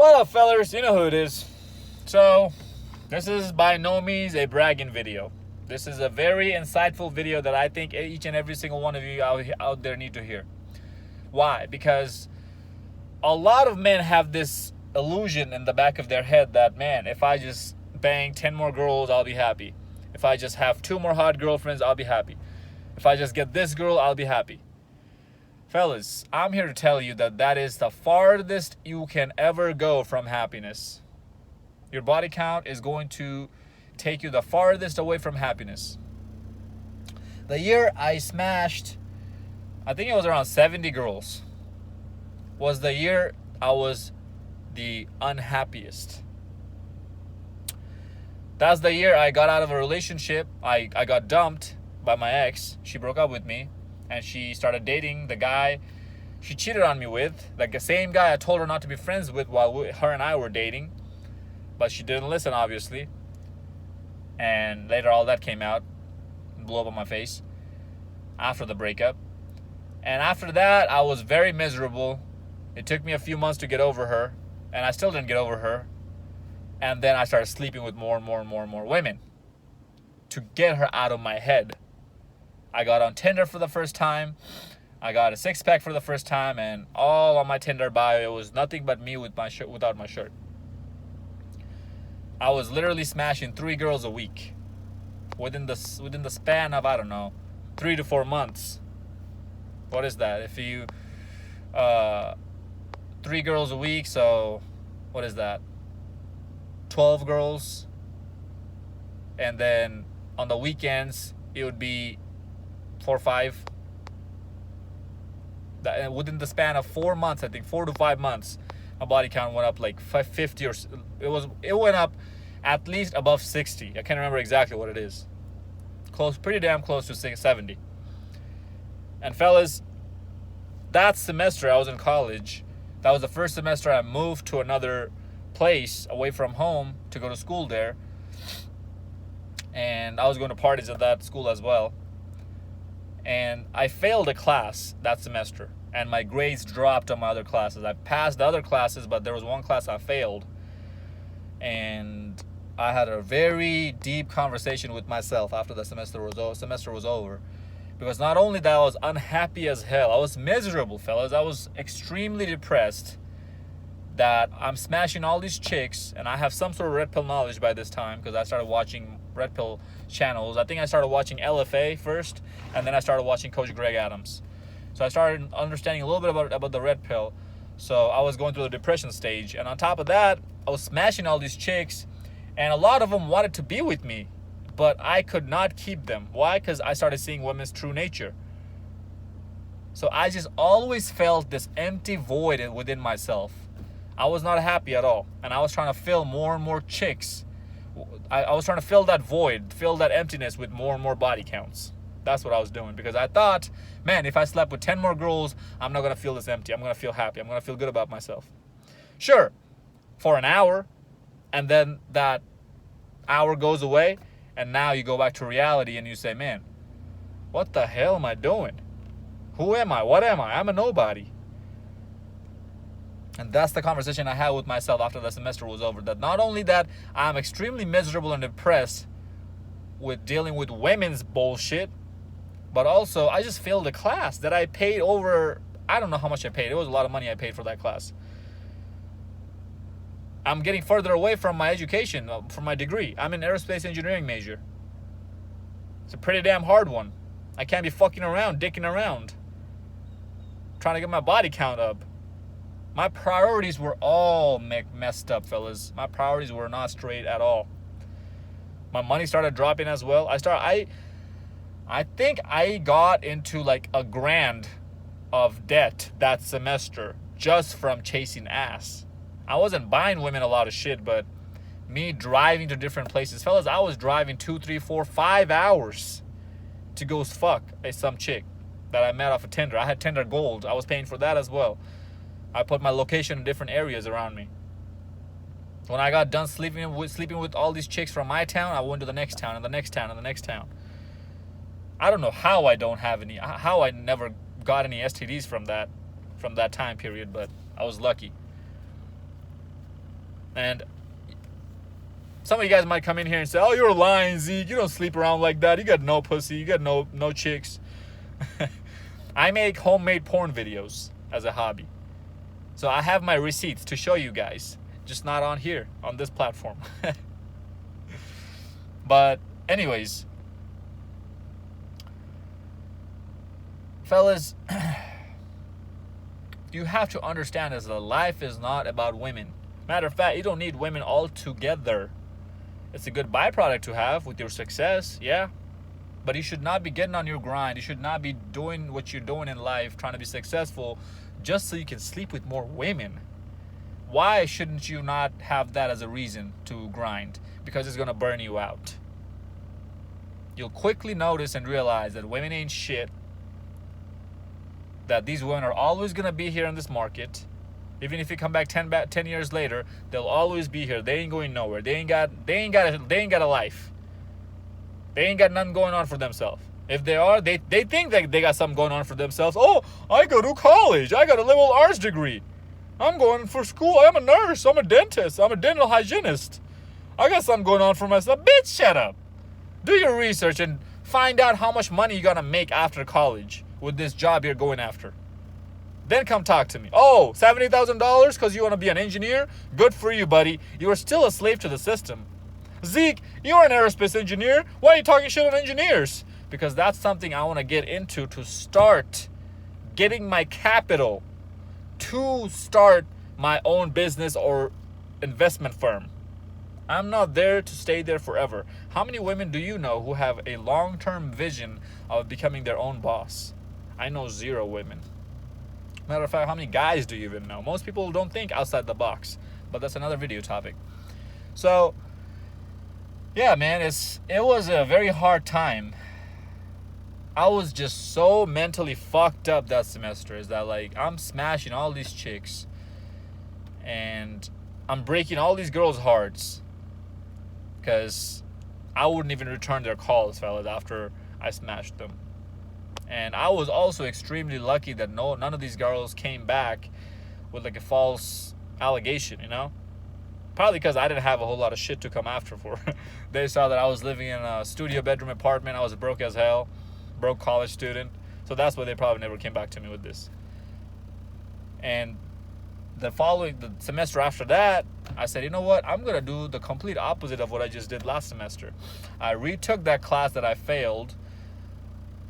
What up, fellas? You know who it is. So, this is by no means a bragging video. This is a very insightful video that I think each and every single one of you out there need to hear. Why? Because a lot of men have this illusion in the back of their head that, man, if I just bang 10 more girls, I'll be happy. If I just have 2 more hot girlfriends, I'll be happy. If I just get this girl, I'll be happy. Fellas, I'm here to tell you that that is the farthest you can ever go from happiness. Your body count is going to take you the farthest away from happiness. The year I smashed, I think it was around 70 girls, was the year I was the unhappiest. That's the year I got out of a relationship. I got dumped by my ex. She broke up with me. And she started dating the guy she cheated on me with. Like the same guy I told her not to be friends with while her and I were dating. But she didn't listen, obviously. And later all that came out. Blew up on my face. After the breakup. And after that, I was very miserable. It took me a few months to get over her. And I still didn't get over her. And then I started sleeping with more and more women. To get her out of my head. I got on Tinder for the first time. I got a 6-pack for the first time, and all on my Tinder bio, it was nothing but me with my shirt, without my shirt. I was literally smashing 3 girls a week within the span of, I don't know, 3 to 4 months. What is that? If you 3 girls a week, so what is that? 12 girls, and then on the weekends it would be 4 or 5. Within the span of 4 months, I think 4 to 5 months, my body count went up like 50 or it went up at least above 60. I can't remember exactly what it is. Pretty damn close to 70. And fellas, that semester I was in college. That was the first semester I moved to another place away from home to go to school there. And I was going to parties at that school as well. And I failed a class that semester, and my grades dropped on my other classes. I passed the other classes, but there was one class I failed. And I had a very deep conversation with myself after the semester was over. Because not only that, I was unhappy as hell. I was miserable, fellas. I was extremely depressed that I'm smashing all these chicks, and I have some sort of red pill knowledge by this time because I started watching red pill channels. I think I started watching LFA first, and then I started watching Coach Greg Adams. So I started understanding a little bit about the red pill. So I was going through the depression stage, and on top of that, I was smashing all these chicks, and a lot of them wanted to be with me, but I could not keep them. Why? Because I started seeing women's true nature. So I just always felt this empty void within myself. I was not happy at all, and I was trying to fill more and more chicks. I was trying to fill that void, fill that emptiness with more and more body counts. That's what I was doing, because I thought, man, if I slept with 10 more girls, I'm not going to feel this empty. I'm going to feel happy. I'm going to feel good about myself. Sure, for an hour, and then that hour goes away, and now you go back to reality and you say, man, what the hell am I doing? Who am I? What am I? I'm a nobody. And that's the conversation I had with myself after the semester was over. That not only that I'm extremely miserable and depressed with dealing with women's bullshit, but also I just failed a class that I paid over, I don't know how much I paid. It was a lot of money I paid for that class. I'm getting further away from my education, from my degree. I'm an aerospace engineering major. It's a pretty damn hard one. I can't be fucking around, dicking around, trying to get my body count up. My priorities were all messed up, fellas. My priorities were not straight at all. My money started dropping as well. I think I got into like $1,000 of debt that semester just from chasing ass. I wasn't buying women a lot of shit, but me driving to different places. Fellas, I was driving 2, 3, 4, 5 hours to go fuck some chick that I met off of Tinder. I had Tinder Gold. I was paying for that as well. I put my location in different areas around me. When I got done sleeping with all these chicks from my town, I went to the next town and the next town and the next town. I don't know how I never got any STDs from that time period, but I was lucky. And some of you guys might come in here and say, oh, you're lying, Zeke. You don't sleep around like that. You got no pussy. You got no chicks. I make homemade porn videos as a hobby. So I have my receipts to show you guys. Just not on here, on this platform. But anyways, fellas, you have to understand is that life is not about women. Matter of fact, you don't need women altogether. It's a good byproduct to have with your success, yeah. But you should not be getting on your grind. You should not be doing what you're doing in life, trying to be successful, just so you can sleep with more women. Why shouldn't you not have that as a reason to grind? Because it's going to burn you out. You'll quickly notice and realize that women ain't shit. That these women are always going to be here in this market. Even if you come back 10 years later, they'll always be here. They ain't going nowhere. They ain't got a life. They ain't got nothing going on for themselves. If they are, they think that they got something going on for themselves. Oh, I go to college. I got a liberal arts degree. I'm going for school. I'm a nurse. I'm a dentist. I'm a dental hygienist. I got something going on for myself. Bitch, shut up. Do your research and find out how much money you're going to make after college with this job you're going after. Then come talk to me. Oh, $70,000 because you want to be an engineer? Good for you, buddy. You are still a slave to the system. Zeke, you're an aerospace engineer. Why are you talking shit on engineers? Because that's something I want to get into to start getting my capital to start my own business or investment firm. I'm not there to stay there forever. How many women do you know who have a long-term vision of becoming their own boss? I know 0 women. Matter of fact, how many guys do you even know? Most people don't think outside the box, but that's another video topic. So, yeah, man, it was a very hard time. I was just so mentally fucked up that semester. Is that like I'm smashing all these chicks and I'm breaking all these girls' hearts because I wouldn't even return their calls, fellas, after I smashed them. And I was also extremely lucky that none of these girls came back with like a false allegation, you know? Probably because I didn't have a whole lot of shit to come after for. They saw that I was living in a studio bedroom apartment. I was broke as hell. Broke college student. So that's why they probably never came back to me with this. And the semester after that, I said, you know what? I'm going to do the complete opposite of what I just did last semester. I retook that class that I failed.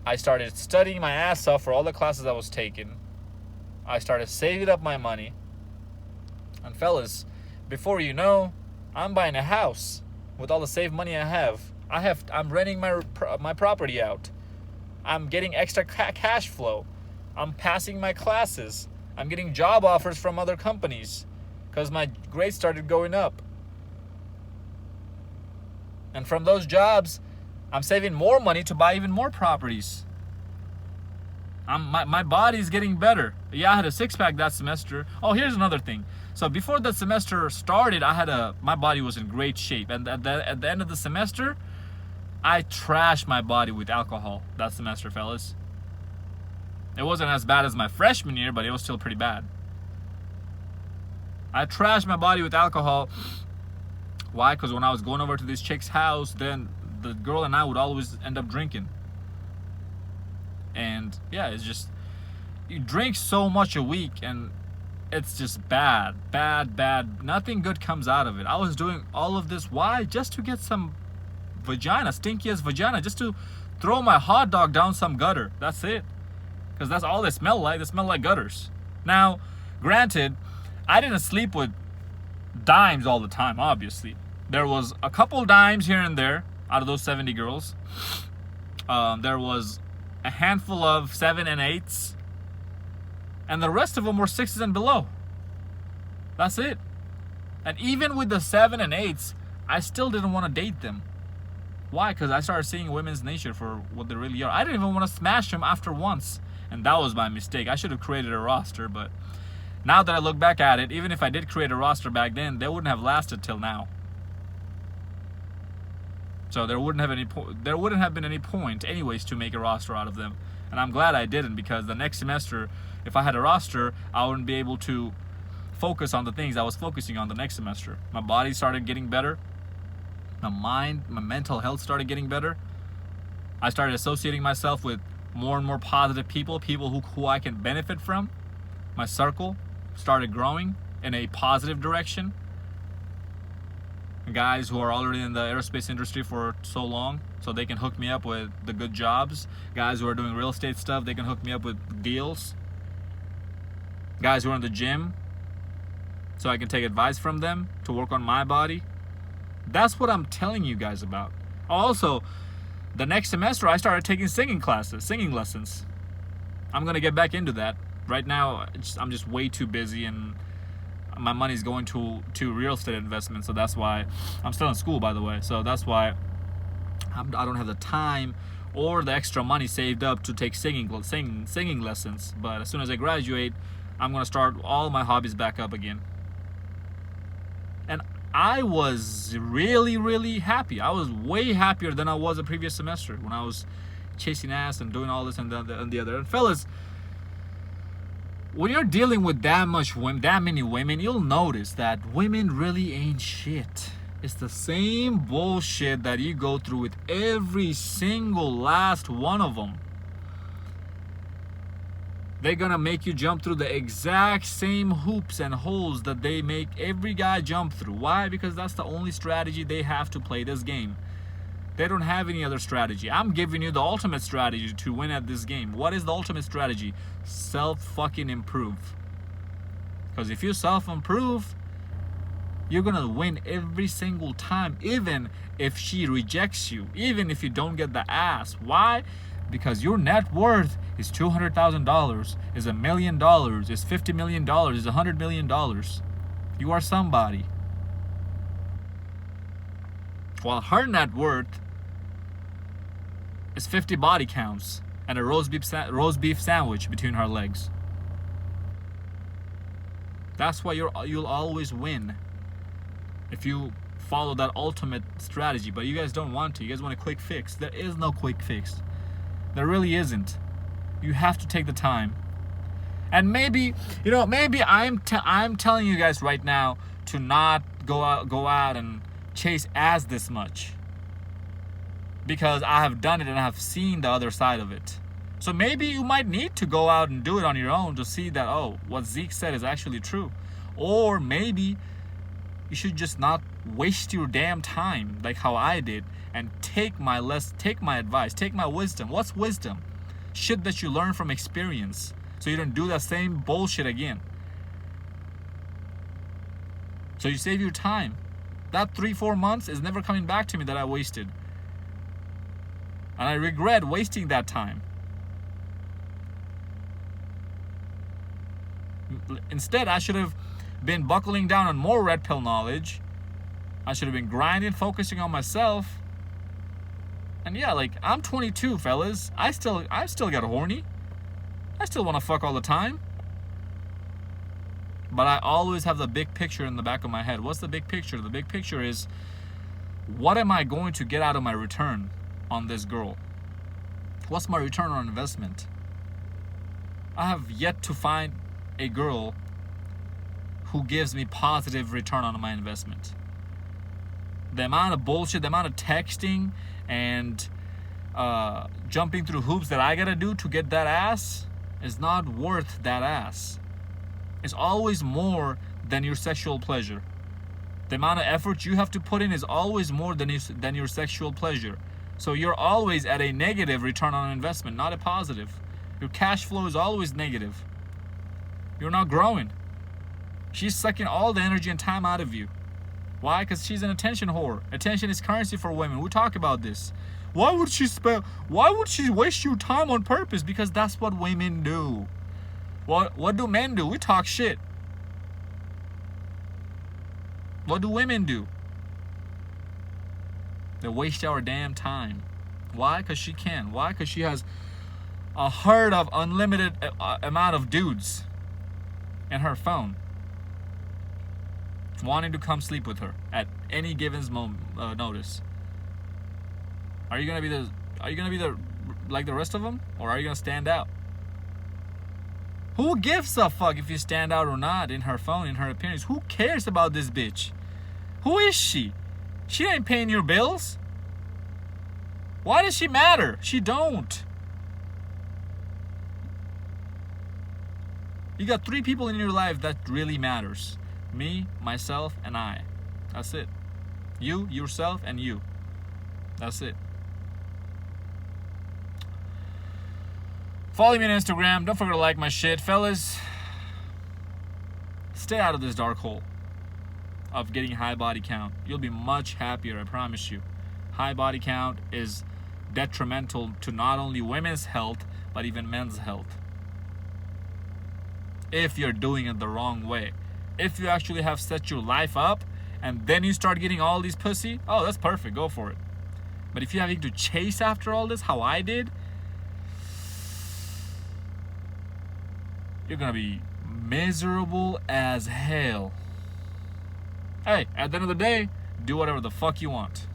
I started studying my ass off for all the classes I was taking. I started saving up my money. And fellas, before you know, I'm buying a house with all the saved money I have. I'm renting my property out. I'm getting extra cash flow. I'm passing my classes. I'm getting job offers from other companies because my grades started going up. And from those jobs, I'm saving more money to buy even more properties. My body's getting better. Yeah, I had a 6-pack that semester. Oh, here's another thing. So before the semester started, my body was in great shape. And at the end of the semester, I trashed my body with alcohol that semester, fellas. It wasn't as bad as my freshman year, but it was still pretty bad. I trashed my body with alcohol. Why? Because when I was going over to this chick's house, then the girl and I would always end up drinking. And yeah, it's just, you drink so much a week and it's just bad. Nothing good comes out of it. I was doing all of this. Why? Just to get some vagina, stinky as vagina, just to throw my hot dog down some gutter. That's it. Because that's all they smell like. They smell like gutters. Now, granted, I didn't sleep with dimes all the time, obviously. There was a couple dimes here and there out of those 70 girls. There was a handful of 7 and 8s. And the rest of them were 6s and below. That's it. And even with the 7 and 8s, I still didn't want to date them. Why? Because I started seeing women's nature for what they really are. I didn't even want to smash them after once. And that was my mistake. I should have created a roster, but now that I look back at it, even if I did create a roster back then, they wouldn't have lasted till now. So there wouldn't have been any point anyways to make a roster out of them. And I'm glad I didn't, because the next semester, if I had a roster, I wouldn't be able to focus on the things I was focusing on the next semester. My body started getting better. My mind, my mental health started getting better. I started associating myself with more and more positive people who I can benefit from. My circle started growing in a positive direction. Guys who are already in the aerospace industry for so long, so they can hook me up with the good jobs. Guys who are doing real estate stuff, they can hook me up with deals. Guys who are in the gym, so I can take advice from them to work on my body. That's what I'm telling you guys about. Also, the next semester I started taking singing lessons. I'm gonna get back into that. Right now, I'm just way too busy, and my money's going to real estate investment. So that's why I'm still in school, by the way. So that's why I don't have the time or the extra money saved up to take singing lessons. But as soon as I graduate, I'm gonna start all my hobbies back up again. And I was really, really happy. I was way happier than I was the previous semester when I was chasing ass and doing all this and the other. And fellas, when you're dealing with that many women, you'll notice that women really ain't shit. It's the same bullshit that you go through with every single last one of them. They're gonna make you jump through the exact same hoops and holes that they make every guy jump through. Why? Because that's the only strategy they have to play this game. They don't have any other strategy. I'm giving you the ultimate strategy to win at this game. What is the ultimate strategy? Self-fucking-improve. Because if you self-improve, you're gonna win every single time, even if she rejects you, even if you don't get the ass. Why? Because your net worth is $200,000, is $1 million, is $50 million, is $100 million. You are somebody. While her net worth is 50 body counts and a roast beef sandwich between her legs. That's why you'll always win if you follow that ultimate strategy. But you guys don't want to. You guys want a quick fix. There is no quick fix. There really isn't. You have to take the time. And maybe I'm telling you guys right now to not go out and chase ass this much, because I have done it and I have seen the other side of it. So maybe you might need to go out and do it on your own to see that, oh, what Zeke said is actually true. Or maybe you should just not waste your damn time like how I did and take my advice, take my wisdom. What's wisdom? Shit that you learn from experience, so you don't do that same bullshit again. So you save your time. That 3-4 months is never coming back to me that I wasted. And I regret wasting that time. Instead, I should have been buckling down on more red pill knowledge. I should have been grinding, focusing on myself. And yeah, like, I'm 22, fellas. I still got horny. I still want to fuck all the time. But I always have the big picture in the back of my head. What's the big picture? The big picture is, what am I going to get out of my return on this girl? What's my return on investment? I have yet to find a girl who gives me positive return on my investment. The amount of bullshit, the amount of texting and jumping through hoops that I gotta do to get that ass is not worth that ass. It's always more than your sexual pleasure. The amount of effort you have to put in is always more than your sexual pleasure. So you're always at a negative return on investment, not a positive. Your cash flow is always negative. You're not growing. She's sucking all the energy and time out of you. Why? Because she's an attention whore. Attention is currency for women. We talk about this. Why would she waste your time on purpose? Because that's what women do. What do men do? We talk shit. What do women do? They waste our damn time. Why? Because she can. Why? Because she has a herd of unlimited amount of dudes in her phone wanting to come sleep with her at any given notice. Are you gonna be the like the rest of them, or are you gonna stand out? Who gives a fuck if you stand out or not in her phone, in her appearance? Who cares about this bitch? Who is she? She ain't paying your bills. Why does she matter? She don't. You got 3 people in your life that really matters. Me, myself, and I. That's it. You, yourself, and you. That's it. Follow me on Instagram. Don't forget to like my shit. Fellas, stay out of this dark hole of getting high body count. You'll be much happier, I promise you. High body count is detrimental to not only women's health, but even men's health. If you're doing it the wrong way. If you actually have set your life up and then you start getting all these pussy, oh, that's perfect, go for it. But if you're having to chase after all this, how I did, you're gonna be miserable as hell. Hey, at the end of the day, do whatever the fuck you want.